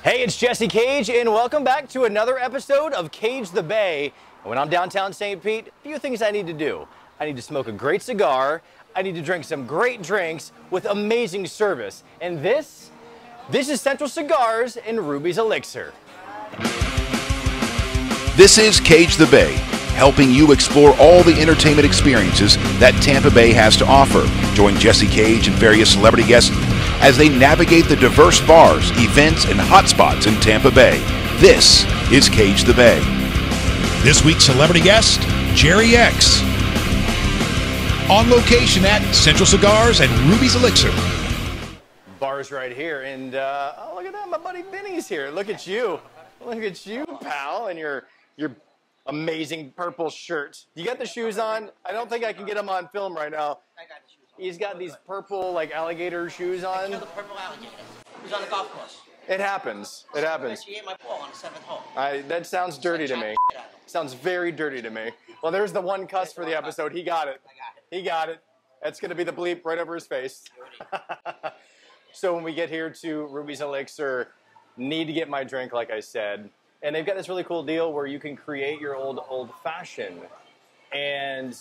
Hey, it's Jesse Kage, and welcome back to another episode of Cage the Bay. And when I'm downtown St. Pete, a few things I need to do. I need to smoke a great cigar, I need to drink some great drinks with amazing service. And this is Central Cigars and Ruby's Elixir. This is Cage the Bay, helping you explore all the entertainment experiences that Tampa Bay has to offer. Join Jesse Kage and various celebrity guests as they navigate the diverse bars, events, and hotspots in Tampa Bay. This is Cage the Bay. This week's celebrity guest, Geri X. On location at Central Cigars and Ruby's Elixir. Bars right here, and oh, look at that, my buddy Vinny's here. Look at you. Look at you, pal, and your amazing purple shirt. You got the shoes on? I don't think I can get them on film right now. I got the shoes on. He's got these purple, like, alligator shoes on. I killed the purple alligator. He was on the golf course. It happens. It happens. She ate my ball on the 7th hole. That sounds dirty to me. Sounds very dirty to me. Well, there's the one cuss for the episode. He got it. I got it. He got it. That's going to be the bleep right over his face. So when we get here to Ruby's Elixir, need to get my drink, like I said. And they've got this really cool deal where you can create your old-fashioned, and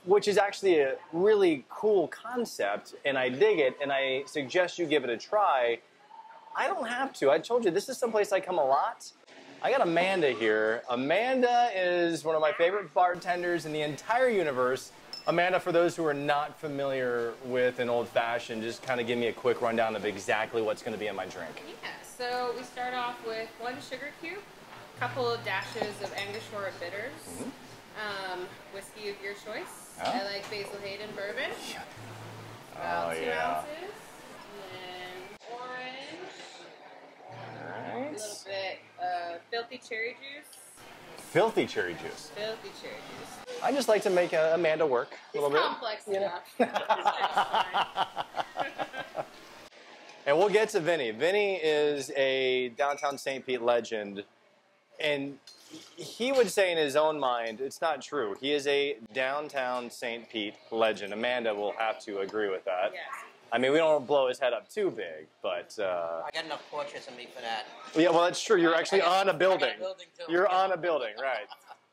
which is actually a really cool concept, and I dig it, and I suggest you give it a try. I don't have to. I told you, this is someplace I come a lot. I got Amanda here. Amanda is one of my favorite bartenders in the entire universe. Amanda, for those who are not familiar with an old-fashioned, just kind of give me a quick rundown of exactly what's going to be in my drink. Yeah, so we start off with 1 sugar cube, a couple of dashes of Angostura bitters, whiskey of your choice. Oh. I like Basil Hayden bourbon. Oh, About 2 yeah. ounces. And then orange. All A right. little bit of filthy cherry juice. Filthy cherry juice. Filthy cherry juice. I just like to make Amanda work a little bit. Complex enough. And we'll get to Vinny. Vinny is a downtown St. Pete legend, and he would say in his own mind, it's not true. He is a downtown St. Pete legend. Amanda will have to agree with that. Yes. I mean, we don't blow his head up too big, but... I got enough portraits of me for that. yeah, well, that's true. You're actually on a building. I got a building too. You're on a building, right.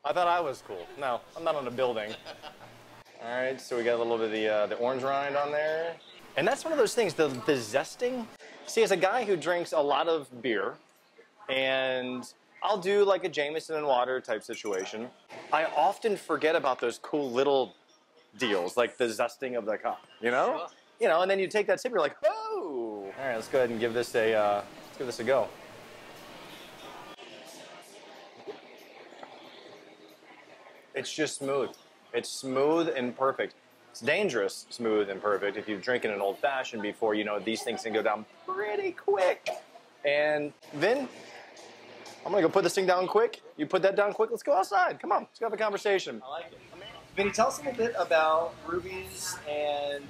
I thought I was cool. No, I'm not on a building. All right, so we got a little bit of the orange rind on there. And that's one of those things, the zesting. See, as a guy who drinks a lot of beer, and I'll do like a Jameson and water type situation, I often forget about those cool little deals, like the zesting of the cup, you know? Sure. You know, and then you take that sip, you're like, oh! All right, let's go ahead and give this a go. It's just smooth. It's smooth and perfect. It's dangerous, smooth and perfect. If you've drinking an old-fashioned before, you know these things can go down pretty quick. And Vin, I'm gonna go put this thing down quick. You put that down quick. Let's go outside. Come on, let's have a conversation. I like it. Vinny, tell us a little bit about Ruby's, and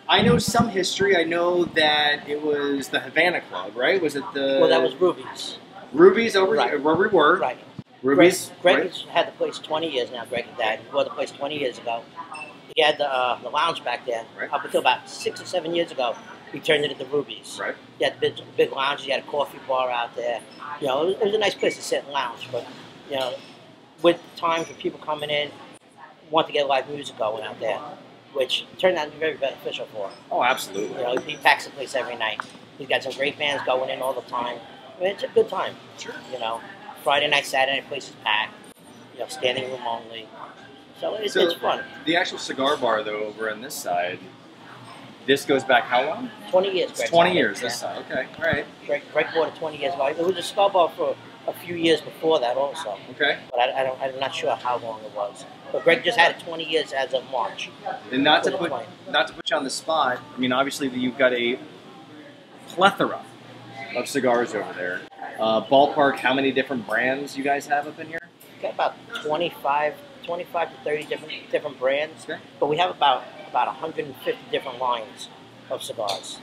I know some history. I know that it was the Havana Club, right? Was it the... Well, that was Ruby's. Ruby's over Right. where we were. Right. Ruby's, Greg right? has had the place 20 years now. Greg and Dad. He bought the place 20 years ago. He had the lounge back there. Right. Up until about 6 or 7 years ago, he turned it into Ruby's. Right. He had big lounge. He had a coffee bar out there. You know, it was a nice place to sit and lounge. But, you know, with times when people coming in, want to get live music going out there, which turned out to be very beneficial for him. Oh, absolutely. You know, he packs the place every night. He's got some great bands going in all the time. I mean, it's a good time. Sure. You know, Friday night, Saturday night, place is packed. You know, standing room only. So it's fun. The actual cigar bar, though, over on this side, this goes back how long? 20 years. It's Greg's 20 had it. years, this Yeah. side. Okay, all right. Greg bought it 20 years ago. It was a cigar bar for a few years before that also. Okay. But I'm not sure how long it was. But Greg just had it 20 years as of March. And not to Was it put 20? you on the spot, I mean, obviously you've got a plethora of cigars over there. Ballpark, how many different brands you guys have up in here? Got about 25 to 30 different brands. Okay. But we have about 150 different lines of cigars.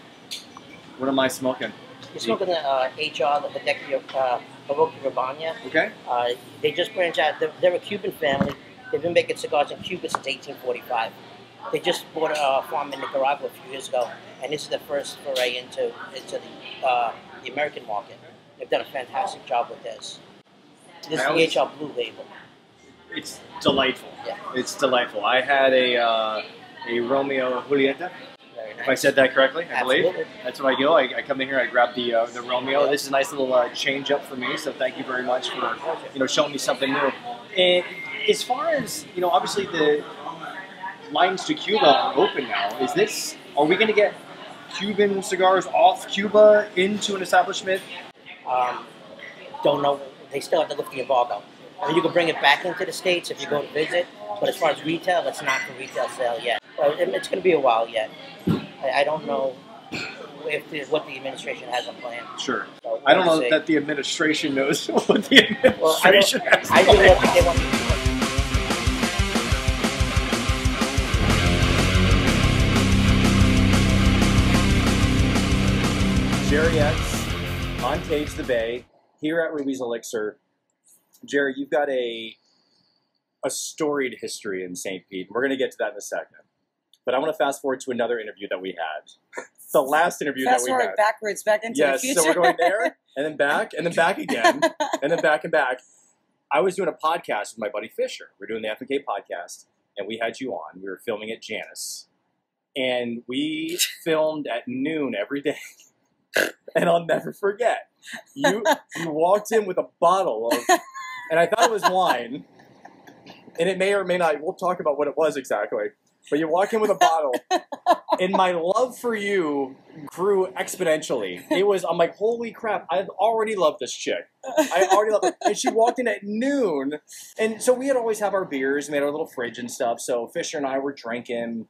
What am I smoking? You're smoking the HR, the Hideki Hiroki Rabanya. Okay. They just branched out. They're a Cuban family. They've been making cigars in Cuba since 1845. They just bought a farm in Nicaragua a few years ago, and this is the first foray into the the American market. They've done a fantastic job with this. This is I the always- HL Blue label. It's delightful. Yeah. It's delightful. I had a Romeo Julieta. Very nice. If I said that correctly, I believe. Absolutely. That's what I do. I come in here, I grab the Romeo. This is a nice little change up for me, so thank you very much for showing me something new. And as far as, obviously the lines to Cuba are open now. Are we going to get Cuban cigars off Cuba into an establishment? Don't know. They still have to lift the embargo. I mean, you can bring it back into the States if you go to visit, but as far as retail, it's not for retail sale yet. It's going to be a while yet. I don't know what the administration has in plan. Sure. So I don't know we'll see. that the administration knows what the administration has in I do plan. what they want me to do. Geri X on Cage the Bay here at Ruby's Elixir. Geri, you've got a storied history in St. Pete. We're going to get to that in a second. But I want to fast forward to another interview that we had. The last interview Fast that we had. forward backwards, back into the future. So we're going there, and then back again, and then back and back. I was doing a podcast with my buddy Fisher. We're doing the FK podcast, and we had you on. We were filming at Janus. And we filmed at noon every day. And I'll never forget. You walked in with a bottle of, and I thought it was wine, and it may or may not, we'll talk about what it was exactly, but you walk in with a bottle, and my love for you grew exponentially. I'm like, holy crap, I already love this chick. I already love her. And she walked in at noon, and so we had always have our beers, we had our little fridge and stuff, so Fisher and I were drinking,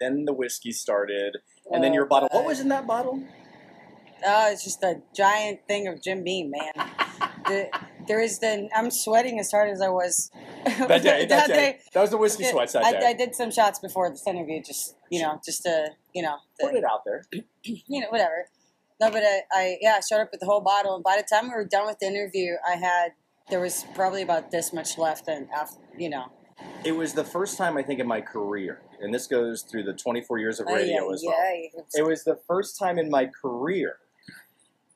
then the whiskey started, and then your bottle, what was in that bottle? Oh, it's just a giant thing of Jim Beam, man. I'm sweating as hard as I was That day. That was the whiskey sweats that day. I did some shots before this interview, just to Put it out there. whatever. No, but I showed up with the whole bottle, and by the time we were done with the interview, there was probably about this much left, and after, It was the first time, I think, in my career, and this goes through the 24 years of radio as well. It was the first time in my career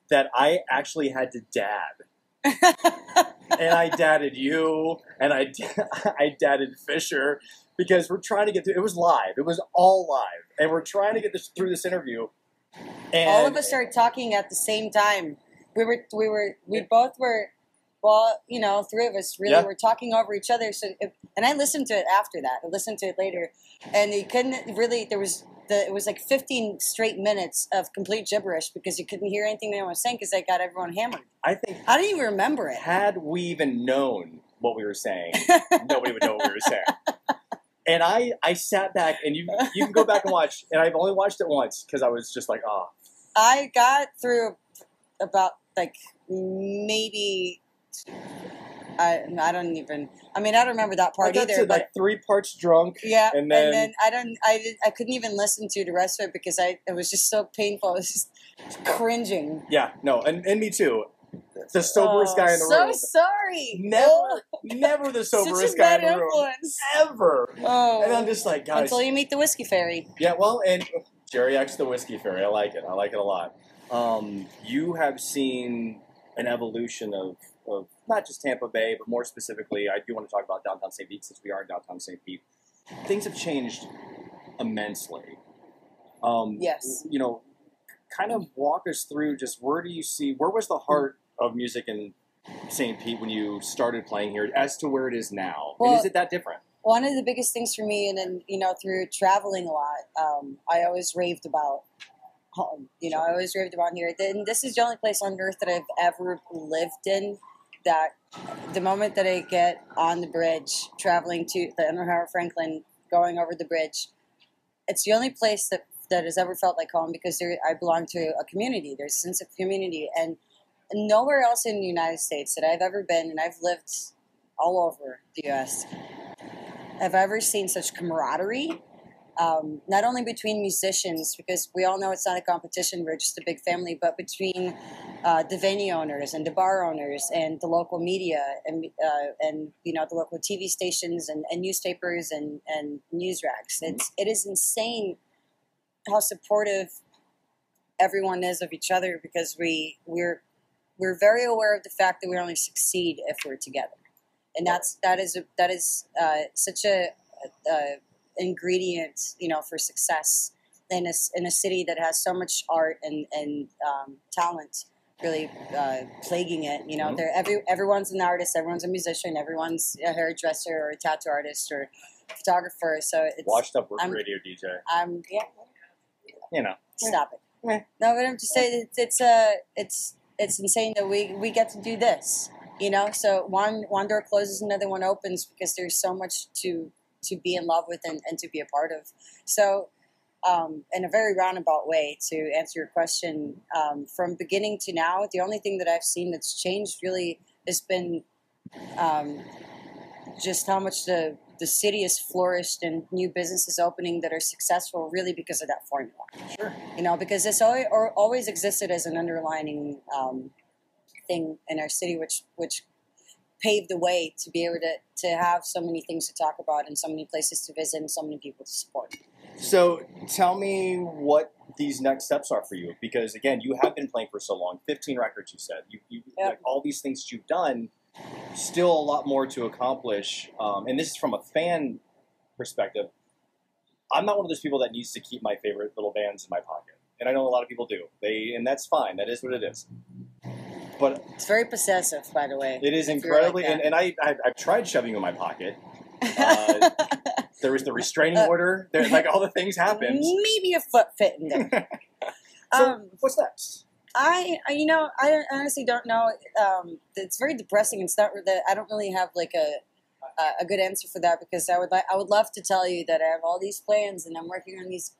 that I actually had to dab. And I dadded you, and I dadded Fisher, because we're trying to get through. It was live. It was all live. And we're trying to get through this interview. And all of us started talking at the same time. We both were, well, three of us really were talking over each other. And I listened to it after that. I listened to it later, and you couldn't really. It was like 15 straight minutes of complete gibberish because you couldn't hear anything anyone was saying because they got everyone hammered. I think I don't even remember it. Had we even known what we were saying, nobody would know what we were saying. And I sat back, and you can go back and watch, and I've only watched it once because I was just like, oh. I got through about maybe. I don't remember that part I got either. to, but 3 parts drunk. yeah, and then I couldn't even listen to the rest of it because it was just so painful. It was just cringing. Yeah, no, and me too. The soberest guy in the room. So sorry. Never the soberest Such a guy bad in the room. influence. Ever. Oh. And I'm just like, guys. Until you meet the Whiskey Fairy. Yeah, well, and Geri X, the Whiskey Fairy. I like it. I like it a lot. You have seen an evolution of not just Tampa Bay, but more specifically, I do want to talk about downtown St. Pete since we are in downtown St. Pete. Things have changed immensely. Yes. Kind of walk us through just where was the heart of music in St. Pete when you started playing here as to where it is now? Well, and is it that different? One of the biggest things for me, and then, through traveling a lot, I always raved about home. I always raved about here. And this is the only place on earth that I've ever lived in that the moment that I get on the bridge, traveling to the Howard Franklin, going over the bridge, it's the only place that has ever felt like home because I belong to a community. There's a sense of community. And nowhere else in the United States that I've ever been, and I've lived all over the U.S., have ever seen such camaraderie, not only between musicians, because we all know it's not a competition, we're just a big family, but between the venue owners and the bar owners and the local media and the local TV stations and newspapers and news racks. It is insane how supportive everyone is of each other, because we're very aware of the fact that we only succeed if we're together, and that is such a ingredient, for success in a city that has so much art and talent really plaguing it. Everyone's an artist, everyone's a musician, everyone's a hairdresser or a tattoo artist or photographer. So it's washed up radio DJ. Stop it. No, but I'm just saying it's insane that we get to do this. So one door closes, another one opens, because there's so much to be in love with and to be a part of. So in a very roundabout way, to answer your question, from beginning to now, the only thing that I've seen that's changed really has been just how much the city has flourished and new businesses opening that are successful, really because of that formula. Sure. Because it's always existed as an underlining thing in our city, which paved the way to be able to have so many things to talk about and so many places to visit and so many people to support. So tell me what these next steps are for you, because again, you have been playing for so long, 15 records, you said. You like, all these things that you've done, still a lot more to accomplish. And this is from a fan perspective. I'm not one of those people that needs to keep my favorite little bands in my pocket. And I know a lot of people do. And that's fine. That is what it is. But it's very possessive, by the way. It is incredibly, like, and I've tried shoving in my pocket. There was the restraining order. There, like, all the things happened. Maybe a foot fit in there. So what's next? I honestly don't know. It's very depressing. It's not that I don't really have like a good answer for that, because I would love to tell you that I have all these plans and I'm working on these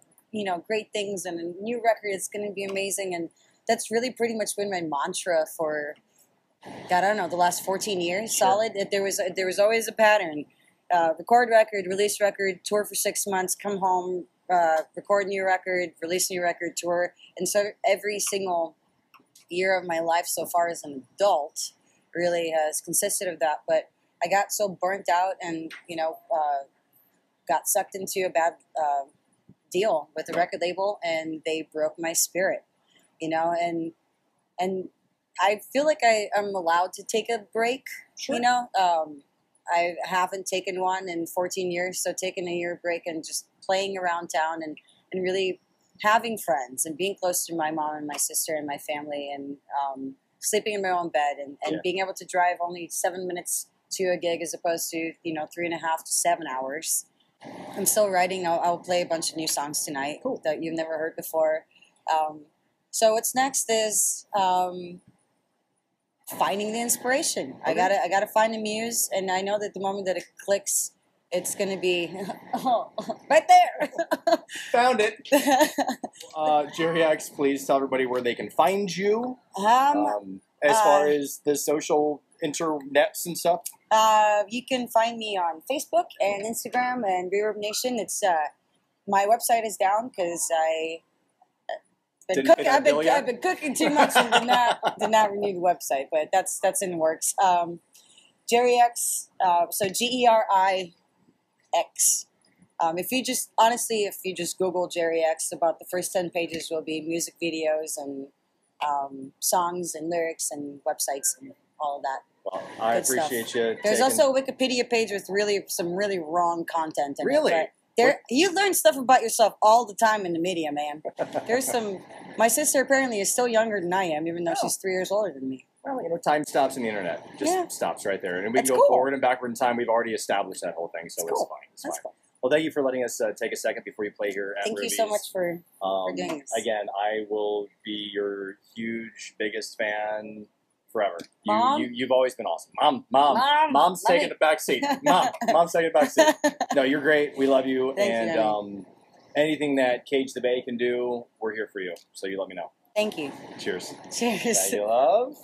great things and a new record. It's going to be amazing, and that's really pretty much been my mantra for, God, I don't know, the last 14 years. Sure. Solid. There was always a pattern. Record record, release record, tour for 6 months, come home, record new record, release new record, tour. And so every single year of my life so far as an adult really has consisted of that. But I got so burnt out and, got sucked into a bad deal with the record label, and they broke my spirit, and I feel like I'm allowed to take a break, Sure. I haven't taken one in 14 years, so taking a year break and just playing around town and really having friends and being close to my mom and my sister and my family, and sleeping in my own bed and being able to drive only 7 minutes to a gig as opposed to 3.5 to 7 hours. I'm still writing. I'll play a bunch of new songs tonight that you've never heard before. So what's next is finding the inspiration. Okay. I gotta find a muse, and I know that the moment that it clicks, it's gonna be right there. Found it. Geri X, please tell everybody where they can find you. As far as the social internets and stuff. You can find me on Facebook and Instagram and Reverb Nation. It's my website is down because I've been cooking too much and did not renew the website, but that's in the works. Geri X, so GERIX. If you just Google Geri X, about the first 10 pages will be music videos and songs and lyrics and websites and all of that. Well, I appreciate you. There's also a Wikipedia page with some really wrong content in really? it. You learn stuff about yourself all the time in the media, man. My sister apparently is still younger than I am, even though she's 3 years older than me. Well, time stops in the internet. Just stops right there. And we can go forward and backward in time. We've already established that whole thing, so it's fine. It's fine. Cool. Well, thank you for letting us take a second before you play here at Thank Ruby's. you so much for doing this. Again, I will be your huge, biggest fan forever. Mom? You've always been awesome. Mom's taking the back seat. Mom's taking the back seat. No, you're great. We love you. Thank you, anything that Cage the Bay can do, we're here for you. So you let me know. Thank you. Cheers. Cheers. That you love.